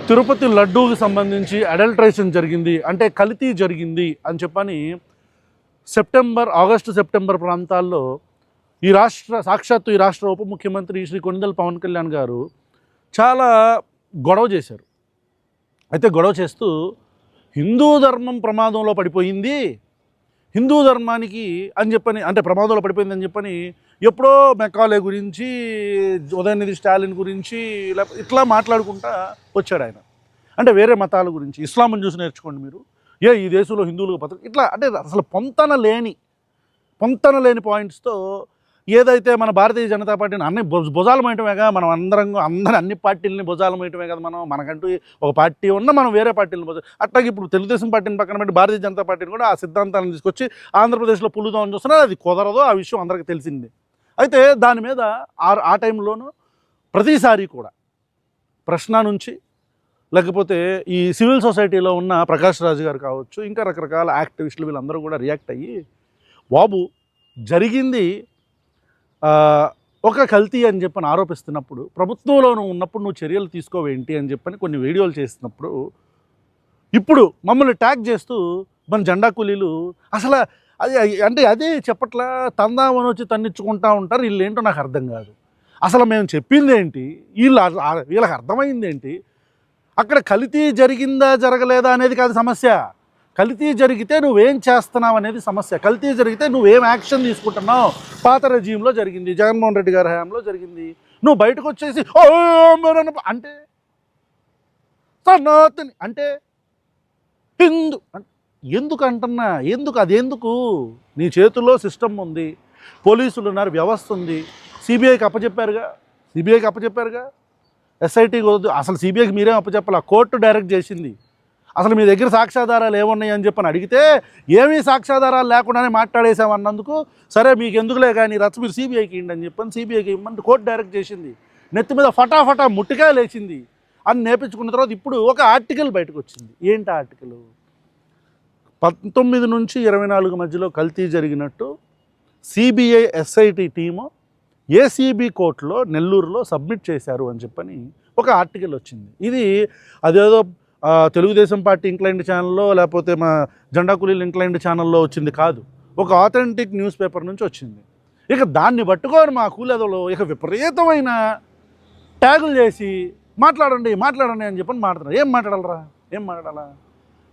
తిరుపతి లడ్డూకి సంబంధించి అడల్ట్రేషన్ జరిగింది, అంటే కల్తీ జరిగింది అని చెప్పని ఆగస్టు సెప్టెంబర్ ప్రాంతాల్లో సాక్షాత్తు ఈ రాష్ట్ర ఉప ముఖ్యమంత్రి శ్రీ కొణిదెల పవన్ కళ్యాణ్ గారు చాలా గొడవ చేశారు. అయితే గొడవ చేస్తూ హిందూ ధర్మం ప్రమాదంలో పడిపోయింది, హిందూ ధర్మానికి అని చెప్పని, అంటే ప్రమాదంలో పడిపోయింది అని చెప్పని ఎప్పుడో మెకాలే గురించి, ఉదయనిధి స్టాలిన్ గురించి ఇట్లా మాట్లాడుకుంటా వచ్చాడు ఆయన. అంటే వేరే మతాల గురించి, ఇస్లాంని చూసి నేర్చుకోండి మీరు, ఈ దేశంలో హిందువులకు బతుకు ఇట్లా, అంటే అసలు పొంతన లేని పాయింట్స్తో ఏదైతే మన భారతీయ జనతా పార్టీని అన్ని భుజాలు వేయటమేగా, మనం అందరూ అన్ని పార్టీలని భుజాలు వేయటమే కదా, మనకంటూ ఒక పార్టీ ఉన్న మనం వేరే పార్టీలను అట్లాగే ఇప్పుడు తెలుగుదేశం పార్టీని పక్కన పెట్టి భారతీయ జనతా పార్టీని కూడా ఆ సిద్ధాంతాలను తీసుకొచ్చి ఆంధ్రప్రదేశ్లో పులుదామని చూస్తున్నారు. అది కుదరదు, ఆ విషయం అందరికీ తెలిసిందే. అయితే దాని మీద ఆ టైంలోనూ ప్రతిసారి కూడా ప్రశ్న నుంచి, లేకపోతే ఈ సివిల్ సొసైటీలో ఉన్న ప్రకాష్ రాజు గారు కావచ్చు, ఇంకా రకరకాల యాక్టివిస్టులు వీళ్ళందరూ కూడా రియాక్ట్ అయ్యి, బాబు జరిగింది ఒక కల్తీ అని చెప్పని ఆరోపిస్తున్నప్పుడు, ప్రభుత్వంలో ఉన్నప్పుడు నువ్వు చర్యలు తీసుకోవేంటి అని చెప్పని కొన్ని వీడియోలు చేస్తున్నప్పుడు, ఇప్పుడు మమ్మల్ని ట్యాగ్ చేస్తూ మన జెండా కూలీలు అసలు అదే చెప్పట్లా, తందామని వచ్చి తన్నిచ్చుకుంటా ఉంటారు. వీళ్ళేంటో నాకు అర్థం కాదు. అసలు మేము చెప్పింది ఏంటి, వీళ్ళకి అర్థమైంది ఏంటి, అక్కడ కల్తీ జరిగిందా జరగలేదా అనేది కాదు సమస్య. కల్తీ జరిగితే నువ్వేం చేస్తున్నావు అనేది సమస్య. కల్తీ జరిగితే నువ్వేం యాక్షన్ తీసుకుంటున్నావు. పాత రెజీమ్లో జరిగింది, జగన్మోహన్ రెడ్డి గారి హయాంలో జరిగింది. నువ్వు బయటకు వచ్చేసి అంటే సనాతని అంటే హిందూ ఎందుకు అంటున్నా, అదెందుకు? నీ చేతుల్లో సిస్టమ్ ఉంది, పోలీసులు ఉన్నారు, వ్యవస్థ ఉంది, సిబిఐకి అప్పచెప్పారుగా. ఎస్ఐటీ అసలు సిబిఐకి మీరేం అప్పచెప్పాలి, కోర్టు డైరెక్ట్ చేసింది. అసలు మీ దగ్గర సాక్ష్యాధారాలు ఏమున్నాయి అని చెప్పని అడిగితే ఏమీ సాక్ష్యాధారాలు లేకుండానే మాట్లాడేసామన్నందుకు, సరే మీకు ఎందుకులే కానీ రచ్చ మీరు సిబిఐకి ఇవ్వండి అని చెప్పని సిబిఐకి ఇవ్వమంటే కోర్టు డైరెక్ట్ చేసింది. నెత్తి మీద ఫటాఫటా ముట్టికాయ లేచింది అని నేర్పించుకున్న తర్వాత ఇప్పుడు ఒక ఆర్టికల్ బయటకు వచ్చింది. ఏంటి ఆర్టికల్? 19 నుంచి 24 మధ్యలో కల్తీ జరిగినట్టు సిబిఐ ఎస్ఐటి టీము ఏసీబీ కోర్టులో నెల్లూరులో సబ్మిట్ చేశారు అని చెప్పని ఒక ఆర్టికల్ వచ్చింది. ఇది అదేదో తెలుగుదేశం పార్టీ ఇంక్లైన్డ్ ఛానల్లో, లేకపోతే మా జెండా కూలీలు ఇంక్లైన్డ్ ఛానల్లో వచ్చింది కాదు, ఒక ఆథెంటిక్ న్యూస్ పేపర్ నుంచి వచ్చింది. ఇక దాన్ని పట్టుకొని మా కూలీదలో ఇక విపరీతమైన ట్యాగులు చేసి మాట్లాడండి అని చెప్పని మాట్లాడుతున్నారు. ఏం మాట్లాడాలా?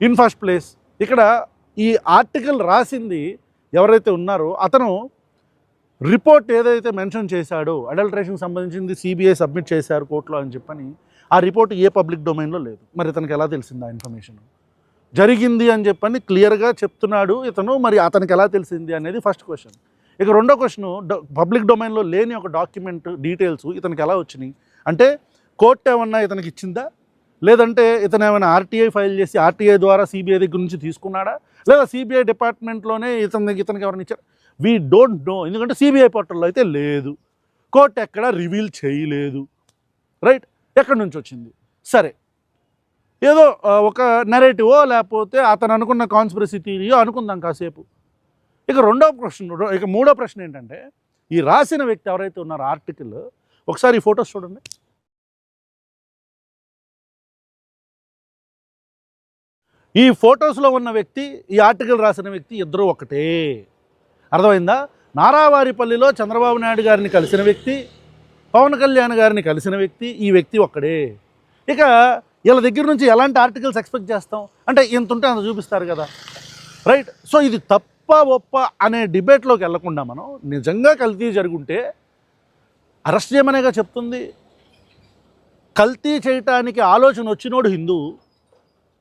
ఇన్ ఫస్ట్ ప్లేస్ ఇక్కడ ఈ ఆర్టికల్ రాసింది ఎవరైతే ఉన్నారో అతను రిపోర్ట్ ఏదైతే మెన్షన్ చేశాడో, అడల్ట్రేషన్కి సంబంధించింది సిబిఐ సబ్మిట్ చేశారు కోర్టులో అని చెప్పని, ఆ రిపోర్ట్ ఏ పబ్లిక్ డొమైన్లో లేదు. మరి ఇతనికి ఎలా తెలిసింది ఆ ఇన్ఫర్మేషన్? జరిగింది అని చెప్పని క్లియర్గా చెప్తున్నాడు ఇతను, మరి అతనికి ఎలా తెలిసింది అనేది ఫస్ట్ క్వశ్చన్. ఇక రెండో క్వశ్చను, పబ్లిక్ డొమైన్లో లేని ఒక డాక్యుమెంట్ డీటెయిల్స్ ఇతనికి ఎలా వచ్చినాయి అంటే, కోర్టు ఏమన్నా ఇతనికి ఇచ్చిందా, లేదంటే ఇతను ఏమైనా ఆర్టీఐ ఫైల్ చేసి ఆర్టీఐ ద్వారా సిబిఐ దగ్గర నుంచి తీసుకున్నాడా, లేదా సిబిఐ డిపార్ట్మెంట్లోనే ఇతనికి ఎవరైనా ఇచ్చారు? We don't know. ఎందుకంటే సిబిఐ పోర్టల్లో అయితే లేదు, కోర్టు ఎక్కడ రివీల్ చేయలేదు, రైట్? ఎక్కడి నుంచి వచ్చింది? సరే, ఏదో ఒక నెరేటివో లేకపోతే అతను అనుకున్న కాన్స్పిరసీ థియరీయో అనుకుందాం కాసేపు. ఇక మూడో ప్రశ్న ఏంటంటే, ఈ రాసిన వ్యక్తి ఎవరైతే ఉన్నారో ఆర్టికల్, ఒకసారి ఈ ఫొటోస్ చూడండి. ఈ ఫొటోస్లో ఉన్న వ్యక్తి, ఈ ఆర్టికల్ రాసిన వ్యక్తి ఇద్దరు ఒకటే. అర్థమైందా? నారావారిపల్లిలో చంద్రబాబు నాయుడు గారిని కలిసిన వ్యక్తి, పవన్ కళ్యాణ్ గారిని కలిసిన వ్యక్తి, ఈ వ్యక్తి ఒక్కడే. ఇక వీళ్ళ దగ్గర నుంచి ఎలాంటి ఆర్టికల్స్ ఎక్స్పెక్ట్ చేస్తాం? అంటే ఇంత ఉంటే అంత చూపిస్తారు కదా, రైట్? సో ఇది తప్ప ఒప్ప అనే డిబేట్లోకి వెళ్లకుండా మనం నిజంగా కల్తీ జరుగుంటే అరెస్ట్ చేయమనేగా చెప్తుంది. కల్తీ చేయటానికి ఆలోచన వచ్చినోడు హిందువు,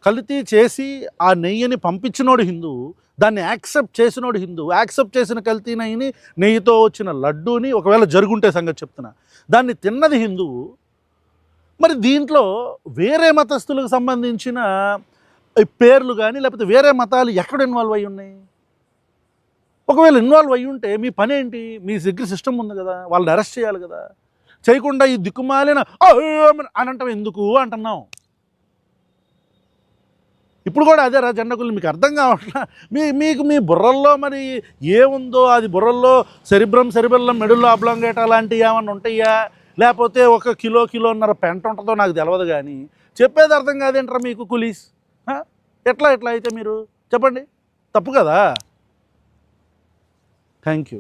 కల్తీ చేసి ఆ నెయ్యిని పంపించినోడు హిందువు, దాన్ని యాక్సెప్ట్ చేసినోడు హిందువు, యాక్సెప్ట్ చేసిన కల్తీ నెయ్యితో వచ్చిన లడ్డూని ఒకవేళ జరుగుంటే సంగతి చెప్తున్నా, దాన్ని తిన్నది హిందువు. మరి దీంట్లో వేరే మతస్థులకు సంబంధించిన పేర్లు కానీ లేకపోతే వేరే మతాలు ఎక్కడ ఇన్వాల్వ్ అయ్యి ఉన్నాయి? ఒకవేళ ఇన్వాల్వ్ అయ్యి ఉంటే మీ పని ఏంటి? మీ దగ్గర సిస్టమ్ ఉంది కదా, వాళ్ళని అరెస్ట్ చేయాలి కదా. చేయకుండా ఈ దిక్కుమాలిన అని అంటాం ఎందుకు అంటున్నాం. ఇప్పుడు కూడా అదే జెండా కూలీలు మీకు అర్థం కావట్లా. మీకు మీ బుర్రల్లో మరి ఏముందో, అది బుర్రల్లో సెరిబ్రమ్ మెడుల్లో అబ్లాంగేటా లాంటివి ఏమన్నా ఉంటాయా, లేకపోతే 1 కిలోన్నర పెంట ఉంటుందో నాకు తెలియదు. కానీ చెప్పేది అర్థం కాదేంట్రా మీకు కులీస్? ఎట్లా అయితే మీరు చెప్పండి, తప్పు కదా. Thank you.